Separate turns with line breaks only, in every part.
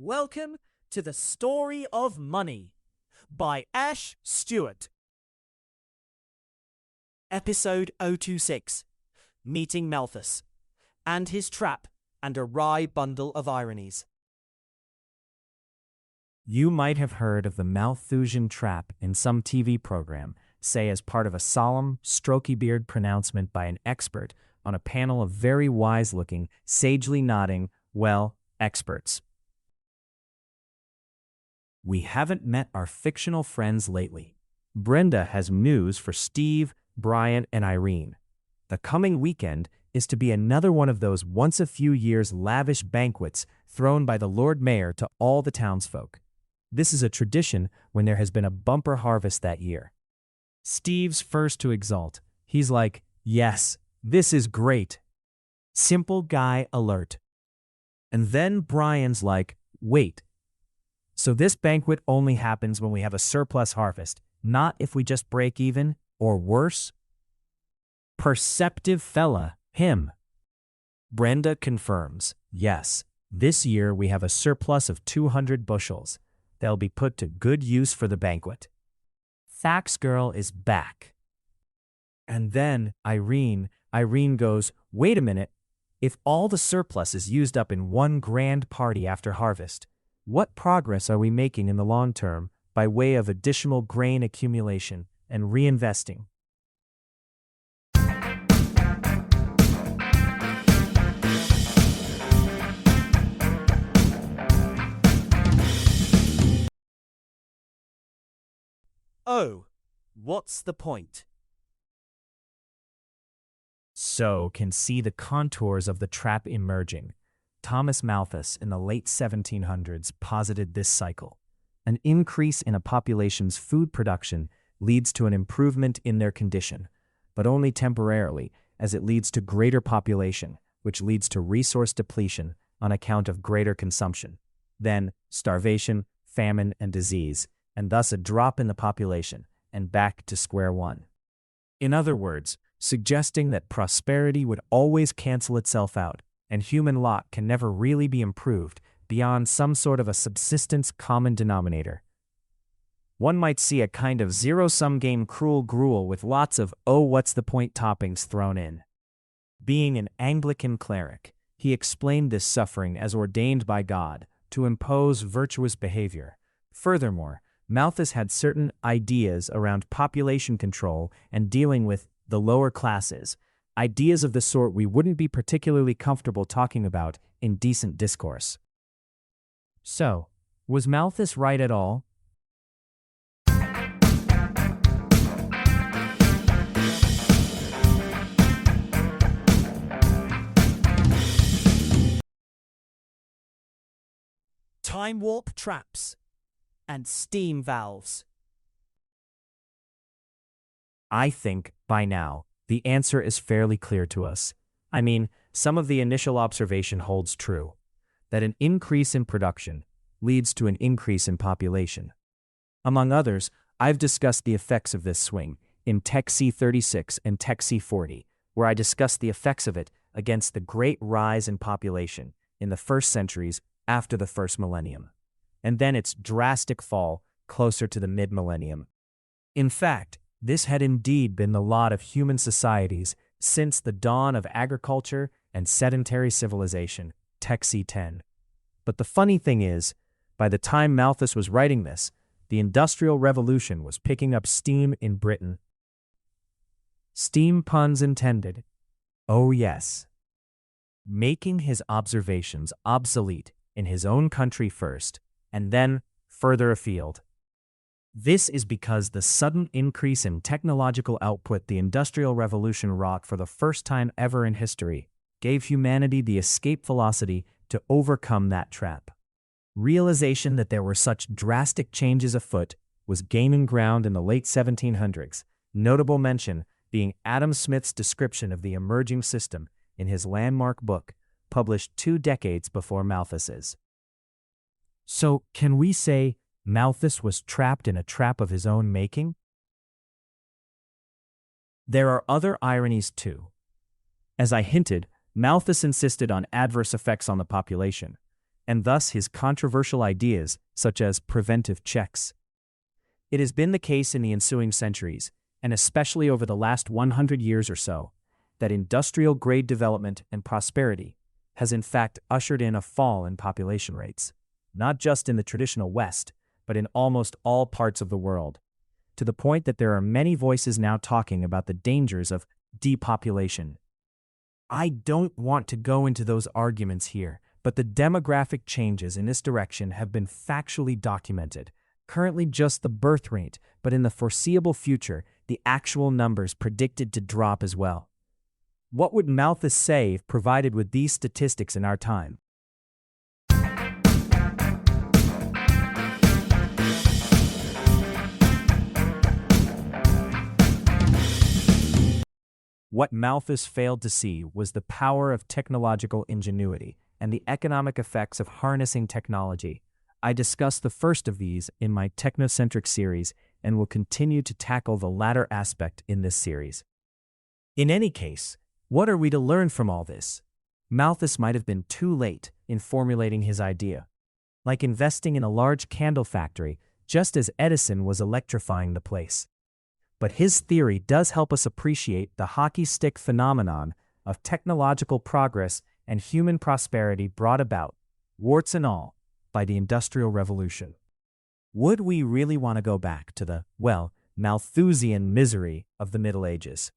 Welcome to the Story of Money by Ash Stewart. Episode 026, Meeting Malthus, and his trap and a wry bundle of ironies.
You might have heard of the Malthusian Trap in some TV program, say as part of a solemn, strokey-beard pronouncement by an expert on a panel of very wise-looking, sagely nodding, experts. We haven't met our fictional friends lately. Brenda has news for Steve, Bryan, and Irene. The coming weekend is to be another one of those once-a-few-years lavish banquets thrown by the Lord Mayor to all the townsfolk. This is a tradition when there has been a bumper harvest that year. Steve's first to exult. He's like, "Yes, this is great. Simple guy alert." And then Bryan's like, "Wait. So this banquet only happens when we have a surplus harvest, not if we just break even, or worse?" Perceptive fella, him. Brenda confirms, yes, this year we have a surplus of 200 bushels. They'll be put to good use for the banquet. Thax girl is back. And then Irene goes, "Wait a minute, if all the surplus is used up in one grand party after harvest, what progress are we making in the long term by way of additional grain accumulation and reinvesting?"
Oh, what's the point?
So can see the contours of the trap emerging. Thomas Malthus in the late 1700s posited this cycle. An increase in a population's food production leads to an improvement in their condition, but only temporarily, as it leads to greater population, which leads to resource depletion on account of greater consumption. Then starvation, famine, and disease, and thus a drop in the population, and back to square one. In other words, suggesting that prosperity would always cancel itself out, and human lot can never really be improved beyond some sort of a subsistence common denominator. One might see a kind of zero-sum game cruel gruel with lots of oh-what's-the-point toppings thrown in. Being an Anglican cleric, he explained this suffering as ordained by God to impose virtuous behavior. Furthermore, Malthus had certain ideas around population control and dealing with the lower classes, ideas of the sort we wouldn't be particularly comfortable talking about in decent discourse. So, was Malthus right at all?
Time warp traps and steam valves.
I think, by now, the answer is fairly clear to us. I mean, some of the initial observation holds true, that an increase in production leads to an increase in population. Among others, I've discussed the effects of this swing in Tech C36 and Tech C40, where I discussed the effects of it against the great rise in population in the first centuries after the first millennium, and then its drastic fall closer to the mid-millennium. In fact, this had indeed been the lot of human societies since the dawn of agriculture and sedentary civilization, Tech C10. But the funny thing is, by the time Malthus was writing this, the Industrial Revolution was picking up steam in Britain. Steam puns intended. Oh yes. Making his observations obsolete in his own country first, and then further afield. This is because the sudden increase in technological output the Industrial Revolution wrought for the first time ever in history gave humanity the escape velocity to overcome that trap. Realization that there were such drastic changes afoot was gaining ground in the late 1700s, notable mention being Adam Smith's description of the emerging system in his landmark book, published 2 decades before Malthus's. So, can we say Malthus was trapped in a trap of his own making? There are other ironies too. As I hinted, Malthus insisted on adverse effects on the population, and thus his controversial ideas such as preventive checks. It has been the case in the ensuing centuries, and especially over the last 100 years or so, that industrial-grade development and prosperity has in fact ushered in a fall in population rates, not just in the traditional West, but in almost all parts of the world, to the point that there are many voices now talking about the dangers of depopulation. I don't want to go into those arguments here, but the demographic changes in this direction have been factually documented. Currently just the birth rate, but in the foreseeable future, the actual numbers predicted to drop as well. What would Malthus say if provided with these statistics in our time? What Malthus failed to see was the power of technological ingenuity and the economic effects of harnessing technology. I discussed the first of these in my technocentric series and will continue to tackle the latter aspect in this series. In any case, what are we to learn from all this? Malthus might have been too late in formulating his idea. Like investing in a large candle factory, just as Edison was electrifying the place. But his theory does help us appreciate the hockey stick phenomenon of technological progress and human prosperity brought about, warts and all, by the Industrial Revolution. Would we really want to go back to the, Malthusian misery of the Middle Ages?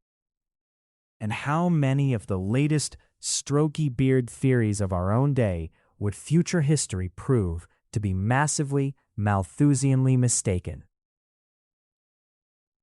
And how many of the latest strokey-beard theories of our own day would future history prove to be massively Malthusianly mistaken?